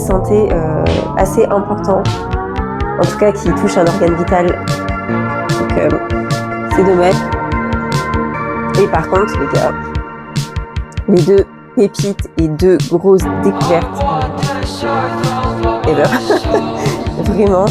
santé assez important, en tout cas qui touche un organe vital. Donc c'est dommage. Et par contre les gars, les deux pépites et deux grosses découvertes, et ben vraiment.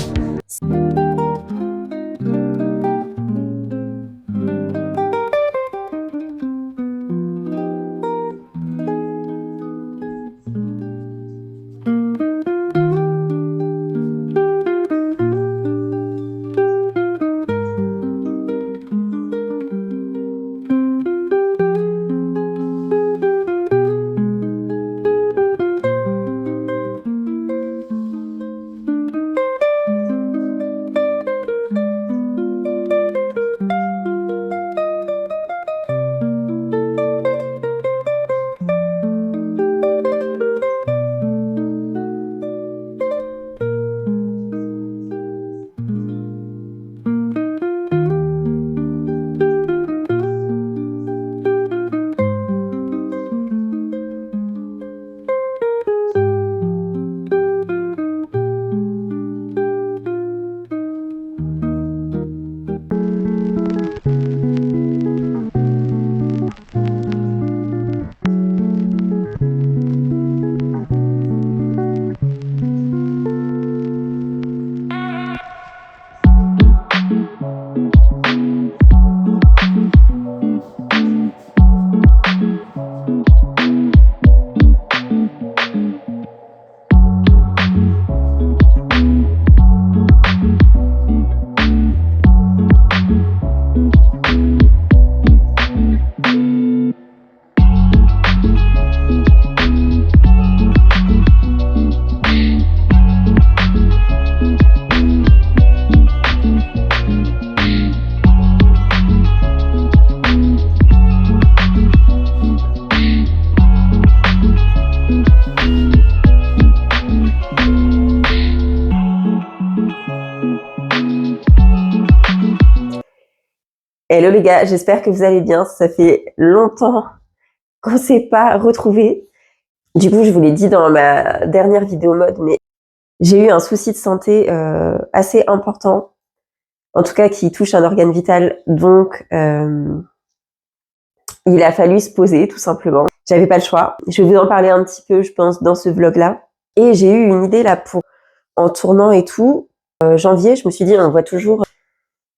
Hello les gars, j'espère que vous allez bien. Ça fait longtemps qu'on ne s'est pas retrouvés. Du coup, je vous l'ai dit dans ma dernière vidéo mode, mais j'ai eu un souci de santé assez important, en tout cas qui touche un organe vital. Donc, il a fallu se poser tout simplement. J'avais pas le choix. Je vais vous en parler un petit peu, je pense, dans ce vlog-là. Et j'ai eu une idée là pour, en tournant et tout, janvier, je me suis dit, on voit toujours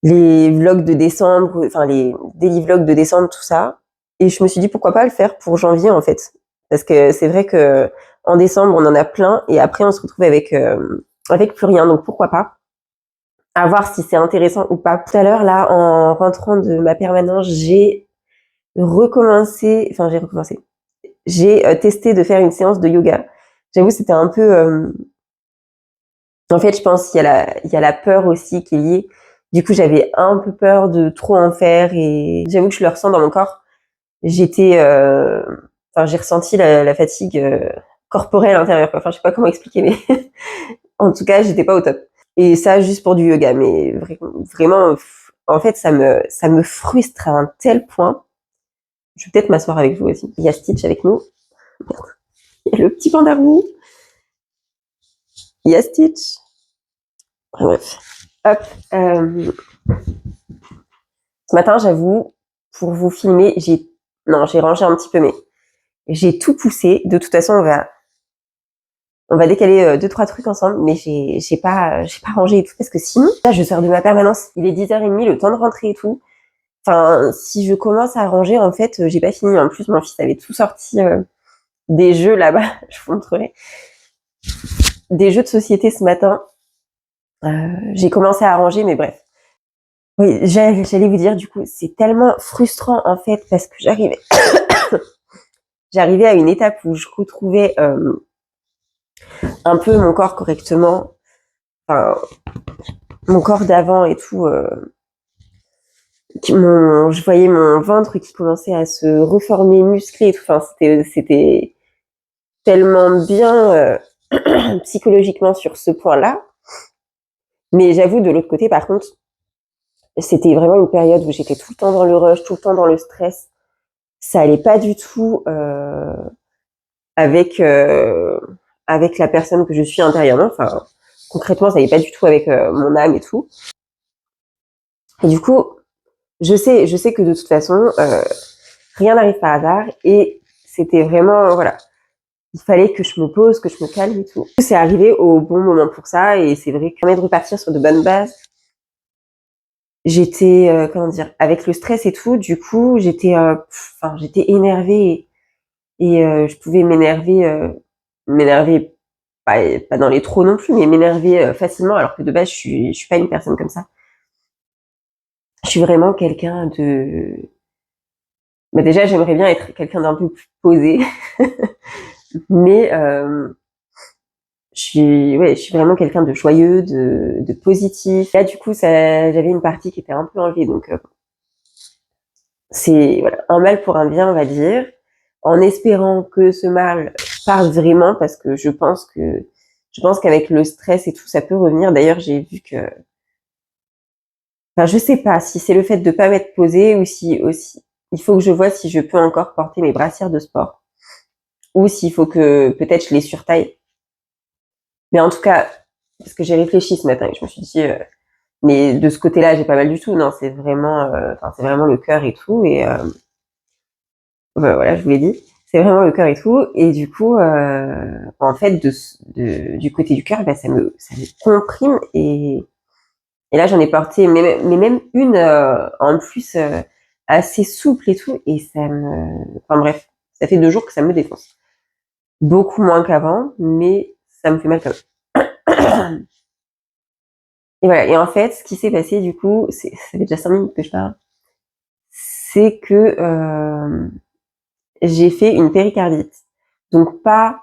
les vlogs de décembre, enfin les daily vlogs de décembre, tout ça. Et je me suis dit pourquoi pas le faire pour janvier en fait, parce que c'est vrai que en décembre on en a plein et après on se retrouve avec plus rien. Donc pourquoi pas, à voir si c'est intéressant ou pas. Tout à l'heure là, en rentrant de ma permanence, j'ai testé de faire une séance de yoga. J'avoue c'était un peu en fait je pense qu'il y a la peur aussi qui est liée. Du coup, j'avais un peu peur de trop en faire et j'avoue que je le ressens dans mon corps. J'ai ressenti la fatigue corporelle intérieure. Enfin, je sais pas comment expliquer, mais en tout cas, j'étais pas au top. Et ça, juste pour du yoga, mais vraiment, en fait, ça me frustre à un tel point. Je vais peut-être m'asseoir avec vous aussi. Il y a Stitch avec nous. Il y a le petit panda roux. Il y a Stitch. Bref. Hop. Ce matin, j'avoue, pour vous filmer, j'ai rangé un petit peu, mais j'ai tout poussé. De toute façon, on va décaler 2-3 trucs ensemble, mais j'ai pas rangé et tout, parce que sinon, là, je sors de ma permanence. Il est 10h30, le temps de rentrer et tout. Enfin, si je commence à ranger, en fait, j'ai pas fini. En plus, mon fils avait tout sorti des jeux là-bas. Je vous montrerai. Des jeux de société ce matin. J'ai commencé à ranger, mais bref. Oui, j'allais vous dire, du coup, c'est tellement frustrant, en fait, parce que j'arrivais à une étape où je retrouvais un peu mon corps correctement, enfin, mon corps d'avant et tout. Je voyais mon ventre qui commençait à se reformer, musclé et tout. Enfin, c'était tellement bien psychologiquement sur ce point-là. Mais j'avoue, de l'autre côté, par contre, c'était vraiment une période où j'étais tout le temps dans le rush, tout le temps dans le stress. Ça allait pas du tout avec avec la personne que je suis intérieurement. Enfin, concrètement, ça n'est pas du tout avec mon âme et tout. Et du coup, je sais que de toute façon, rien n'arrive par hasard. Et c'était vraiment, voilà, il fallait que je me pose, que je me calme et tout. C'est arrivé au bon moment pour ça. Et c'est vrai que permet de repartir sur de bonnes bases. J'étais, comment dire, avec le stress et tout, du coup, j'étais énervée et je pouvais m'énerver pas dans les trop non plus, mais m'énerver facilement, alors que de base, je suis pas une personne comme ça. Je suis vraiment quelqu'un de... Bah déjà, j'aimerais bien être quelqu'un d'un peu plus posé, mais je suis vraiment quelqu'un de joyeux, de positif. Là, du coup, j'avais une partie qui était un peu enlevée, donc c'est voilà, un mal pour un bien, on va dire, en espérant que ce mal parte vraiment, parce que je pense qu'avec le stress et tout, ça peut revenir. D'ailleurs, j'ai vu que, enfin, je sais pas si c'est le fait de pas m'être posée ou si aussi, il faut que je vois si je peux encore porter mes brassières de sport ou s'il faut que peut-être je les surtaille. Mais en tout cas, parce que j'ai réfléchi ce matin et je me suis dit, mais de ce côté-là, j'ai pas mal du tout. Non, c'est vraiment le cœur et tout. Et voilà, je vous l'ai dit, c'est vraiment le cœur et tout. Et du coup, en fait, du côté du cœur, bah, ça me comprime. Et là, j'en ai porté, mais même une en plus assez souple et tout. Et enfin bref, ça fait 2 jours que ça me défonce. Beaucoup moins qu'avant, mais ça me fait mal quand même. Et voilà. Et en fait, ce qui s'est passé, du coup, ça fait déjà 5 minutes que je parle, c'est que j'ai fait une péricardite. Donc pas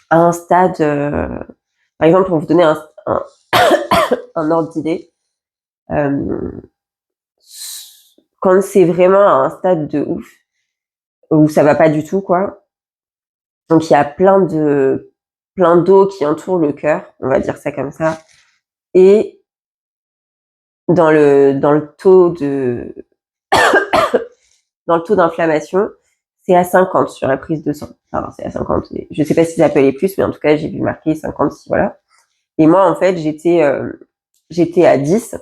à un stade, par exemple, pour vous donner un ordre d'idée, quand c'est vraiment à un stade de ouf, où ça va pas du tout, quoi. Donc il y a plein d'eau qui entoure le cœur, on va dire ça comme ça. Et dans le taux d'inflammation, c'est à 50 sur la prise de sang. Enfin, c'est à 50. Je sais pas si ça peut aller plus, mais en tout cas, j'ai vu marquer 50, si voilà. Et moi, en fait, j'étais à 10,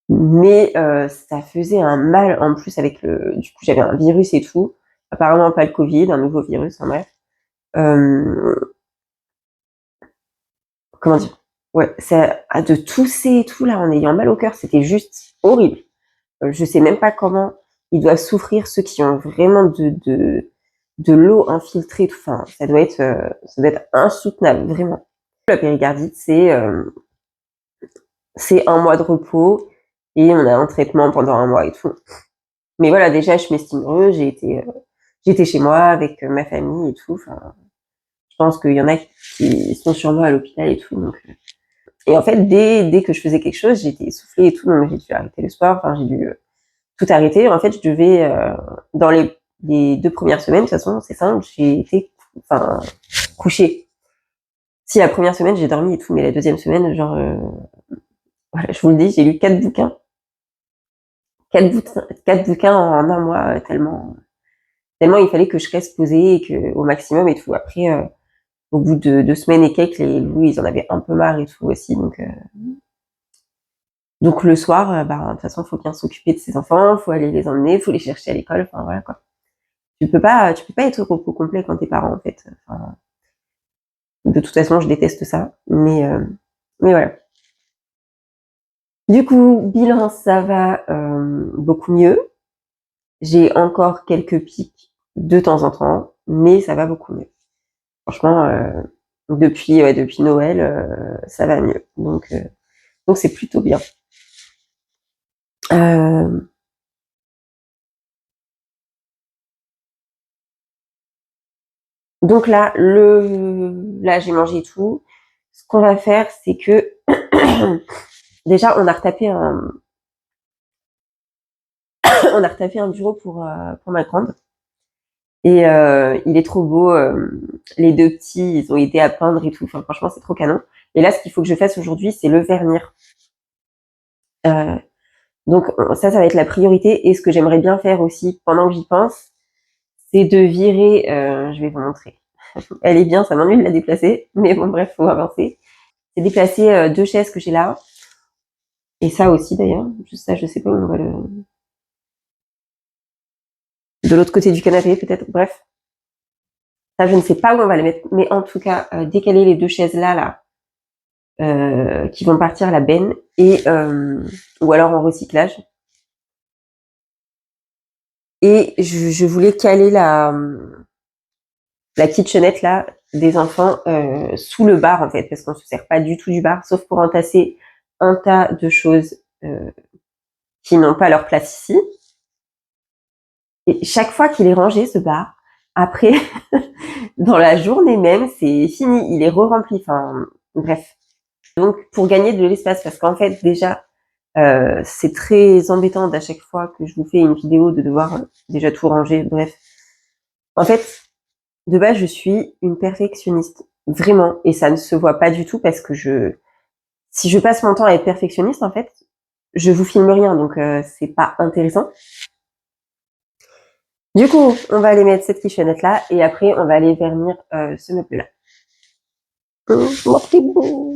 mais ça faisait un mal en plus avec du coup, j'avais un virus et tout. Apparemment pas le Covid, un nouveau virus, en bref. Comment dire? Ouais, ça, de tousser et tout là en ayant mal au cœur, c'était juste horrible. Je sais même pas comment ils doivent souffrir ceux qui ont vraiment de l'eau infiltrée. Tout. Enfin, ça doit être insoutenable, vraiment. La péricardite, c'est 1 mois de repos et on a un traitement pendant 1 mois et tout. Mais voilà, déjà, je m'estime heureuse. J'étais chez moi avec ma famille et tout. Enfin, je pense qu'il y en a qui sont sur moi à l'hôpital et tout. Donc, et en fait, dès que je faisais quelque chose, j'étais essoufflée et tout. Donc, j'ai dû arrêter le sport. Enfin, j'ai dû tout arrêter. En fait, je devais, dans les 2 premières semaines, de toute façon, c'est simple, j'ai été, enfin, couchée. Si la première semaine, j'ai dormi et tout, mais la deuxième semaine, genre, voilà, je vous le dis, j'ai lu 4 bouquins. 4 bouquins en 1 mois, tellement il fallait que je reste posée et que, au maximum et tout. Après, au bout de 2 semaines et quelques, les loups, ils en avaient un peu marre et tout aussi. Donc le soir, bah, de toute façon, il faut bien s'occuper de ses enfants, il faut aller les emmener, il faut les chercher à l'école. Enfin, voilà, quoi. Tu peux pas être au repos complet quand t'es parent, en fait. Enfin, de toute façon, je déteste ça. Mais voilà. Du coup, bilan, ça va beaucoup mieux. J'ai encore quelques pics de temps en temps, mais ça va beaucoup mieux. Franchement, depuis Noël, ça va mieux. Donc c'est plutôt bien. Donc là, là, j'ai mangé tout. Ce qu'on va faire, c'est que déjà, on a retapé un bureau pour ma grande. Et il est trop beau. Les 2 petits, ils ont aidé à peindre et tout. Enfin, franchement, c'est trop canon. Et là, ce qu'il faut que je fasse aujourd'hui, c'est le vernir. Donc ça va être la priorité. Et ce que j'aimerais bien faire aussi, pendant que j'y pense, c'est de virer. Je vais vous montrer. Elle est bien, ça m'ennuie de la déplacer. Mais bon, bref, faut avancer. C'est déplacer 2 chaises que j'ai là. Et ça aussi, d'ailleurs. Ça, je sais pas où on va le... De l'autre côté du canapé, peut-être. Bref. Ça, je ne sais pas où on va les mettre. Mais en tout cas, décaler les 2 chaises là, qui vont partir à la benne. Et, ou alors en recyclage. Et je voulais caler la kitchenette là des enfants sous le bar en fait, parce qu'on se sert pas du tout du bar, sauf pour entasser un tas de choses qui n'ont pas leur place ici. Et chaque fois qu'il est rangé ce bar, après, dans la journée même, c'est fini, il est re-rempli. Enfin, bref. Donc, pour gagner de l'espace, parce qu'en fait, déjà, c'est très embêtant d'à chaque fois que je vous fais une vidéo de devoir déjà tout ranger. Bref. En fait, de base, je suis une perfectionniste. Vraiment. Et ça ne se voit pas du tout parce que si je passe mon temps à être perfectionniste, en fait, je vous filme rien. Donc, c'est pas intéressant. Du coup, on va aller mettre cette kitchenette là et après, on va aller vernir ce meuble là. Mon petit bout.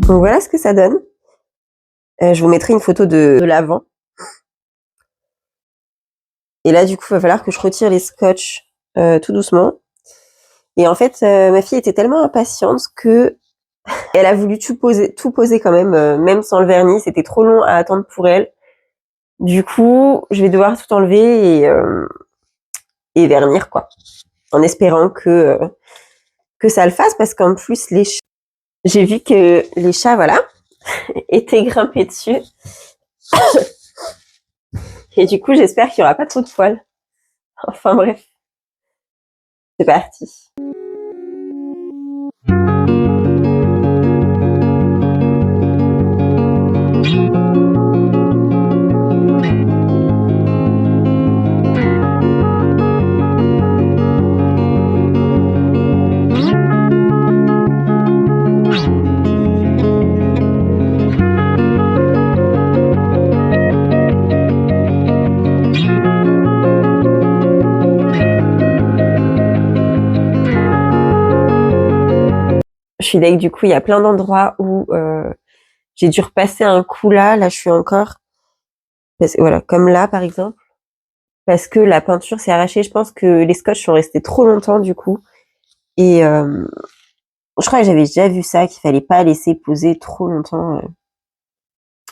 Donc voilà ce que ça donne. Je vous mettrai une photo de l'avant. Et là, du coup, il va falloir que je retire les scotch tout doucement. Et en fait, ma fille était tellement impatiente que elle a voulu tout poser quand même sans le vernis. C'était trop long à attendre pour elle. Du coup, je vais devoir tout enlever et vernir, quoi. En espérant que ça le fasse, parce qu'en plus, j'ai vu que les chats, voilà, étaient grimpés dessus. Et du coup, j'espère qu'il n'y aura pas trop de poils. Enfin bref. C'est parti. Je suis deg, du coup, il y a plein d'endroits où j'ai dû repasser un coup là. Là, je suis encore... Parce que, voilà, comme là, par exemple. Parce que la peinture s'est arrachée. Je pense que les scotch sont restés trop longtemps, du coup. Et je crois que j'avais déjà vu ça, qu'il fallait pas laisser poser trop longtemps.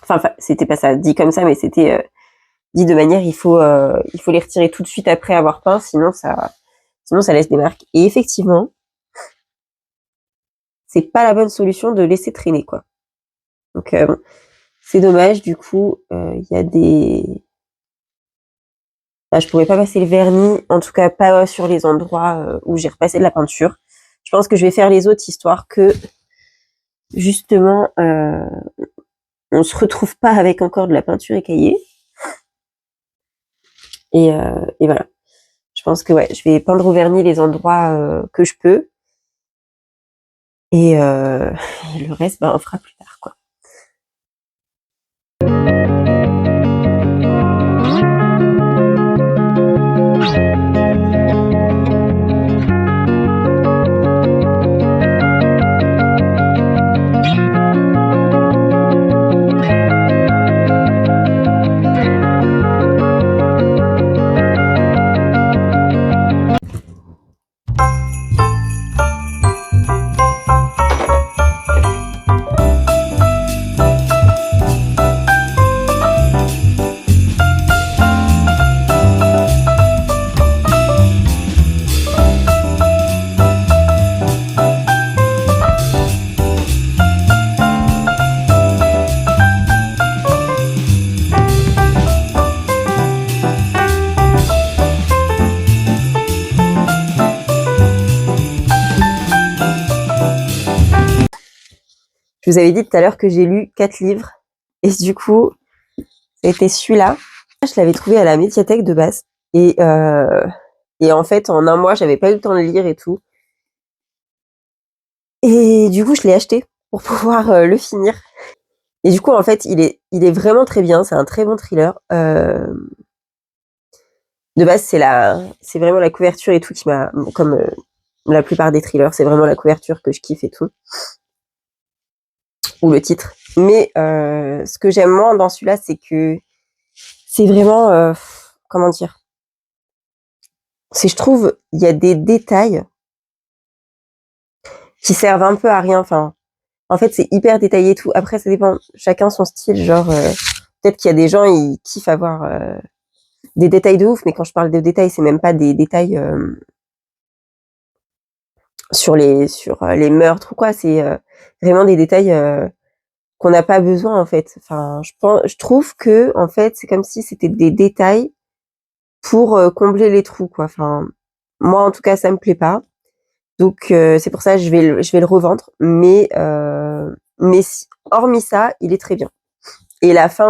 Enfin, c'était pas ça dit comme ça, mais c'était dit de manière, il faut les retirer tout de suite après avoir peint, sinon ça laisse des marques. Et effectivement, c'est pas la bonne solution de laisser traîner, quoi. Donc, bon, c'est dommage, du coup, il y a des... Bah, je pourrais pas passer le vernis, en tout cas pas sur les endroits où j'ai repassé de la peinture. Je pense que je vais faire les autres, histoire que, justement, on se retrouve pas avec encore de la peinture écaillée. Et voilà. Je pense que ouais, je vais peindre au vernis les endroits que je peux. Et le reste, on fera plus tard, quoi. Je vous avais dit tout à l'heure que j'ai lu 4 livres. Et du coup, ça a été celui-là. Je l'avais trouvé à la médiathèque de base. Et en fait, en un mois, j'avais pas eu le temps de lire et tout. Et du coup, je l'ai acheté pour pouvoir le finir. Et du coup, en fait, il est vraiment très bien. C'est un très bon thriller. De base, c'est vraiment la couverture et tout qui m'a... Comme la plupart des thrillers, c'est vraiment la couverture que je kiffe et tout. Ou le titre. Mais ce que j'aime moins dans celui-là, c'est que c'est vraiment... comment dire? Je trouve, il y a des détails qui servent un peu à rien. Enfin, en fait, c'est hyper détaillé et tout. Après, ça dépend. Chacun son style. Genre, peut-être qu'il y a des gens, ils kiffent avoir des détails de ouf. Mais quand je parle de détails, c'est même pas des détails sur les meurtres ou quoi. C'est vraiment des détails qu'on n'a pas besoin, en fait. Enfin, je trouve que, en fait, c'est comme si c'était des détails pour combler les trous, quoi. Enfin, moi, en tout cas, ça me plaît pas. Donc c'est pour ça que je vais le revendre. Mais hormis ça, il est très bien. Et la fin,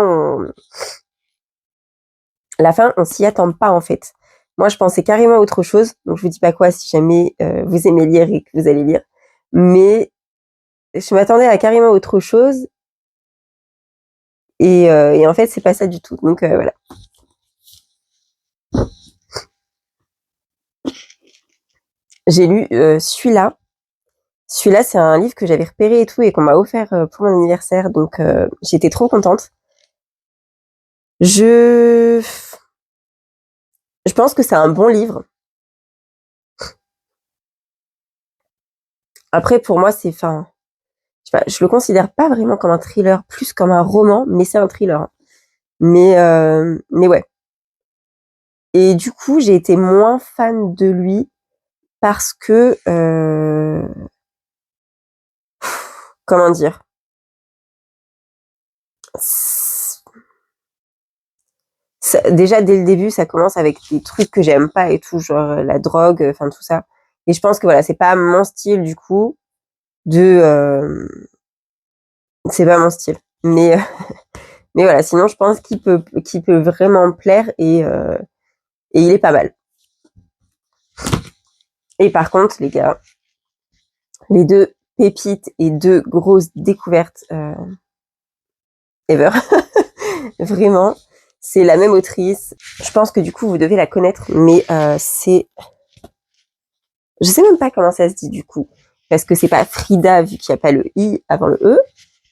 on s'y attend pas, en fait. Moi, je pensais carrément à autre chose. Donc je vous dis pas quoi si jamais vous aimez lire et que vous allez lire. Mais je m'attendais à carrément autre chose. Et en fait, c'est pas ça du tout. Donc voilà. J'ai lu celui-là. Celui-là, c'est un livre que j'avais repéré et tout et qu'on m'a offert pour mon anniversaire. Donc j'étais trop contente. Je pense que c'est un bon livre. Après, pour moi, je sais pas, je le considère pas vraiment comme un thriller, plus comme un roman, mais c'est un thriller. Mais ouais. Et du coup, j'ai été moins fan de lui parce que comment dire, déjà dès le début, ça commence avec des trucs que j'aime pas et tout, genre la drogue, enfin tout ça. Et je pense que voilà, c'est pas mon style du coup c'est pas mon style. Mais mais voilà, sinon je pense qu'il peut vraiment me plaire et il est pas mal. Et par contre, les gars, les 2 pépites et 2 grosses découvertes ever. Vraiment, c'est la même autrice. Je pense que du coup, vous devez la connaître, mais c'est... Je sais même pas comment ça se dit du coup. parce que c'est pas Frida vu qu'il n'y a pas le i avant le e,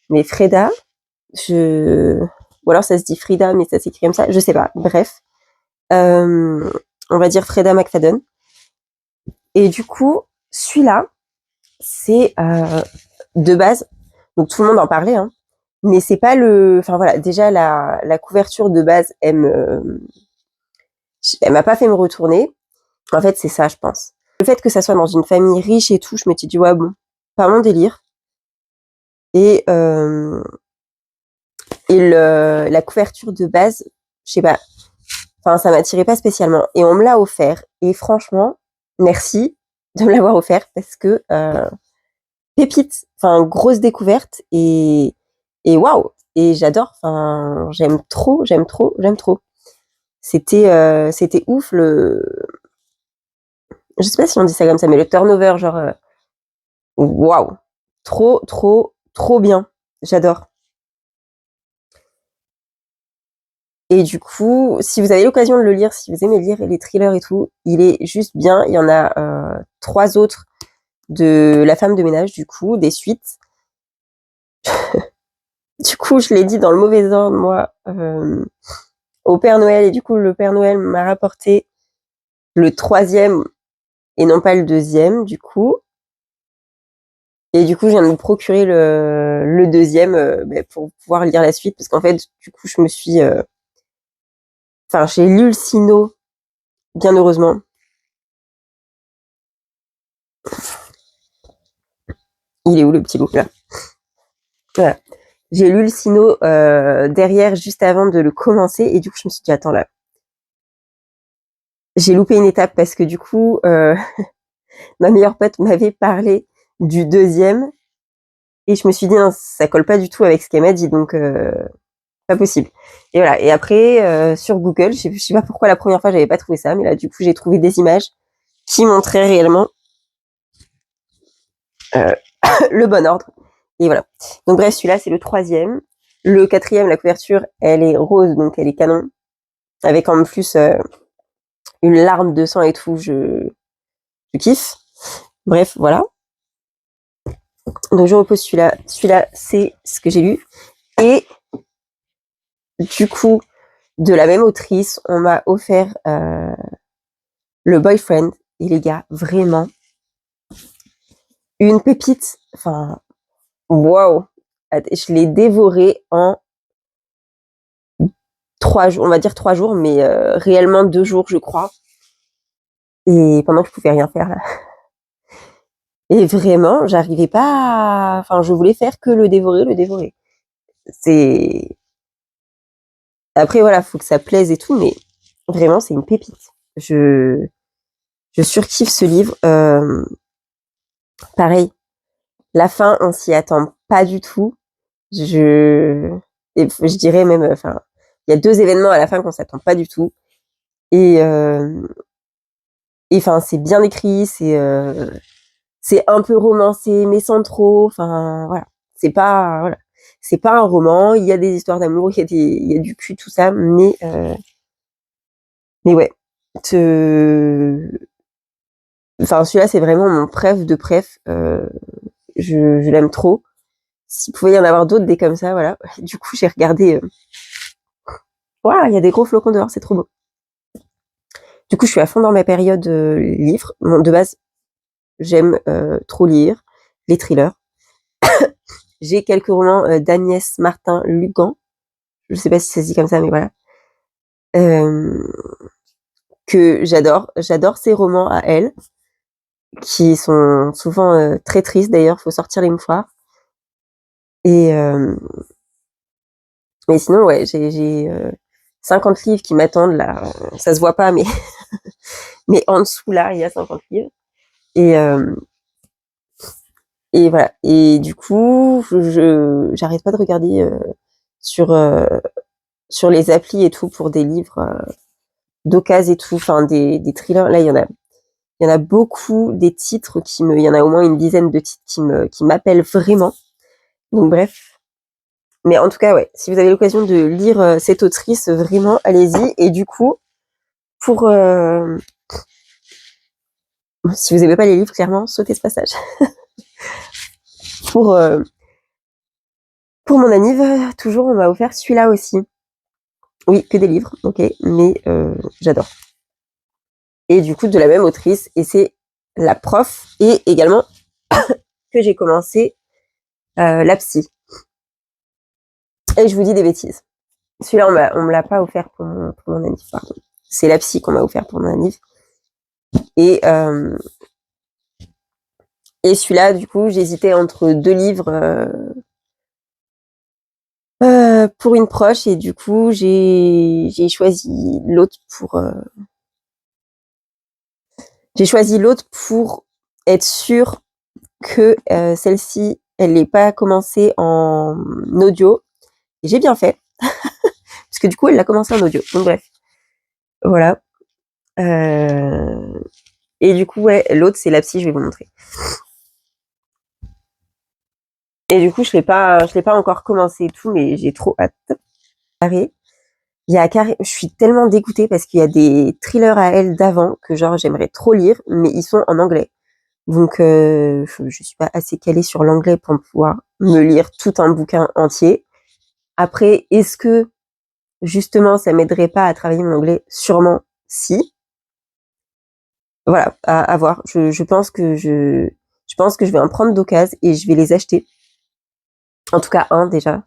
mais Freda. Ou alors ça se dit Frida, mais ça s'écrit comme ça. Je sais pas. Bref, on va dire Freda McFadden. Et du coup, celui-là, c'est de base. Donc tout le monde en parlait, hein. Mais c'est pas le. Enfin voilà, déjà la couverture de base, elle m'a pas fait me retourner. En fait, c'est ça, je pense. Le fait que ça soit dans une famille riche et tout, je m'étais dit ouais bon, pas mon délire. Et la couverture de base, je sais pas. Enfin, ça m'attirait pas spécialement. Et on me l'a offert. Et franchement, merci de me l'avoir offert parce que pépite. Enfin, grosse découverte et waouh. Et j'adore. Enfin, j'aime trop. C'était ouf je sais pas si on dit ça comme ça, mais le turnover, genre waouh, trop bien. J'adore. Et du coup, si vous avez l'occasion de le lire, si vous aimez lire les thrillers et tout, il est juste bien. Il y en a 3 autres de La femme de ménage, du coup, des suites. Du coup, je l'ai dit dans le mauvais ordre, moi, au Père Noël. Et du coup, le Père Noël m'a rapporté le 3e et non pas le 2e, du coup. Et du coup, je viens de me procurer le 2e pour pouvoir lire la suite. Parce qu'en fait, du coup, je me suis... Enfin, j'ai lu le Sino, bien heureusement. Il est où le petit bout, là? Voilà. J'ai lu le Sino derrière, juste avant de le commencer. Et du coup, je me suis dit, attends, là. J'ai loupé une étape parce que du coup, ma meilleure pote m'avait parlé du 2e. Et je me suis dit, non, ça colle pas du tout avec ce qu'elle m'a dit. Donc, pas possible. Et voilà. Et après, sur Google, je sais pas pourquoi la première fois, j'avais pas trouvé ça. Mais là, du coup, j'ai trouvé des images qui montraient réellement le bon ordre. Et voilà. Donc bref, celui-là, c'est le 3e. Le 4e, la couverture, elle est rose, donc elle est canon. Avec en plus une larme de sang et tout, je kiffe. Bref, voilà. Donc je repose celui-là. Celui-là, c'est ce que j'ai lu. Et du coup, de la même autrice, on m'a offert le Boyfriend. Et les gars, vraiment, une pépite. Enfin, waouh. Je l'ai dévoré en 3 jours, on va dire 3 jours, mais réellement 2 jours, je crois. Et pendant que je pouvais rien faire là. Et vraiment, j'arrivais pas enfin, je voulais faire que le dévorer. C'est Après voilà, faut que ça plaise et tout, mais vraiment c'est une pépite. Je surkiffe ce livre. Pareil, la fin, on s'y attend pas du tout. Je dirais même, enfin, il y a 2 événements à la fin qu'on s'attend pas du tout. Et enfin, c'est bien écrit, c'est un peu romancé, mais sans trop. Enfin, voilà. Voilà. C'est pas un roman. Il y a des histoires d'amour, il y a du cul, tout ça, mais ouais. Enfin, celui-là, c'est vraiment mon préf de préf. Je l'aime trop. S'il pouvait y en avoir d'autres, des comme ça, voilà. Du coup, j'ai regardé. Waouh, il y a des gros flocons dehors, c'est trop beau. Du coup, je suis à fond dans ma période livre. Bon, de base, j'aime trop lire les thrillers. J'ai quelques romans d'Agnès Martin-Lugan. Je sais pas si ça se dit comme ça, mais voilà. Que j'adore. J'adore ces romans à elle, qui sont souvent très tristes d'ailleurs. Faut sortir les mouchoirs. Et mais sinon, ouais, j'ai 50 livres qui m'attendent là. Ça se voit pas, mais mais en dessous là, il y a 50 livres. Et et voilà. Et du coup, j'arrête pas de regarder sur sur les applis et tout pour des livres d'occasion et tout, enfin des thrillers. Là, il y en a beaucoup, des titres il y en a au moins une dizaine de titres qui m'appellent vraiment. Donc bref. Mais en tout cas, ouais, si vous avez l'occasion de lire cette autrice, vraiment, allez-y. Et du coup, pour si vous aimez pas les livres, clairement, sautez ce passage. Pour mon anniv, toujours, on m'a offert celui-là aussi. Oui, que des livres, ok, mais j'adore. Et du coup, de la même autrice, et c'est La Prof, et également que j'ai commencé La Psy. Et je vous dis des bêtises. Celui-là, on me l'a pas offert pour mon anniv, pardon. C'est La Psy qu'on m'a offert pour mon anniv. Et celui-là, du coup, j'hésitais entre deux livres pour une proche, et du coup, j'ai choisi l'autre pour être sûre que celle-ci, elle n'est pas commencée en audio. Et j'ai bien fait. Parce que du coup, elle l'a commencé en audio. Donc bref. Voilà. Et du coup, ouais, l'autre, c'est La Psy, je vais vous montrer. Et du coup, je l'ai pas encore commencé et tout, mais j'ai trop hâte. Je suis tellement dégoûtée parce qu'il y a des thrillers à elle d'avant que genre j'aimerais trop lire, mais ils sont en anglais. Donc je suis pas assez calée sur l'anglais pour pouvoir me lire tout un bouquin entier. Après, est-ce que justement ça m'aiderait pas à travailler mon anglais? Sûrement si. Voilà, à voir. Je pense que je vais en prendre d'occasion et je vais les acheter. En tout cas un déjà.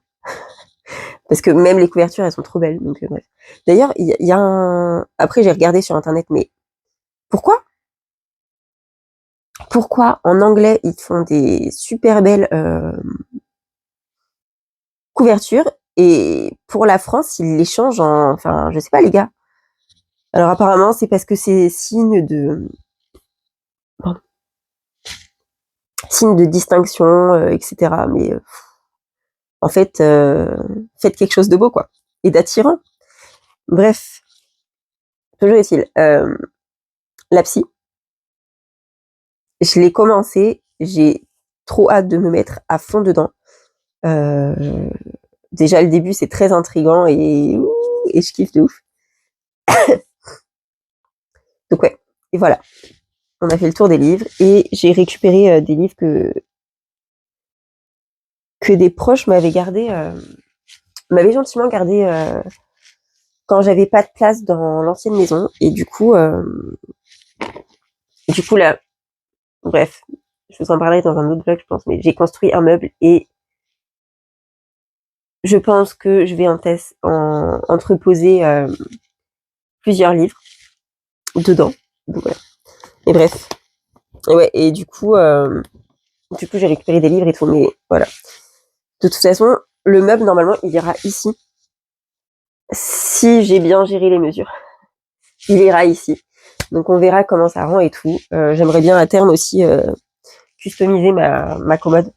Parce que même les couvertures, elles sont trop belles. Donc bref. D'ailleurs, il y a un... Après, j'ai regardé sur internet, mais pourquoi en anglais ils font des super belles couvertures et pour la France ils les changent en... Enfin, je sais pas les gars. Alors apparemment c'est parce que c'est signe de distinction, etc. Mais en fait, faites quelque chose de beau quoi et d'attirant. Bref, toujours est-il. La Psy, je l'ai commencé, j'ai trop hâte de me mettre à fond dedans. Déjà le début c'est très intriguant et je kiffe de ouf. Donc ouais, et voilà. On a fait le tour des livres et j'ai récupéré des livres que des proches m'avaient gentiment gardé quand j'avais pas de place dans l'ancienne maison. Et du coup là, bref, je vous en parlerai dans un autre vlog, je pense, mais j'ai construit un meuble et je pense que je vais entreposer plusieurs livres dedans. Donc, voilà. Et bref. Et ouais, et du coup, j'ai récupéré des livres et tout, mais voilà. De toute façon, le meuble, normalement, il ira ici. Si j'ai bien géré les mesures. Il ira ici. Donc, on verra comment ça rend et tout. J'aimerais bien à terme aussi customiser ma commode.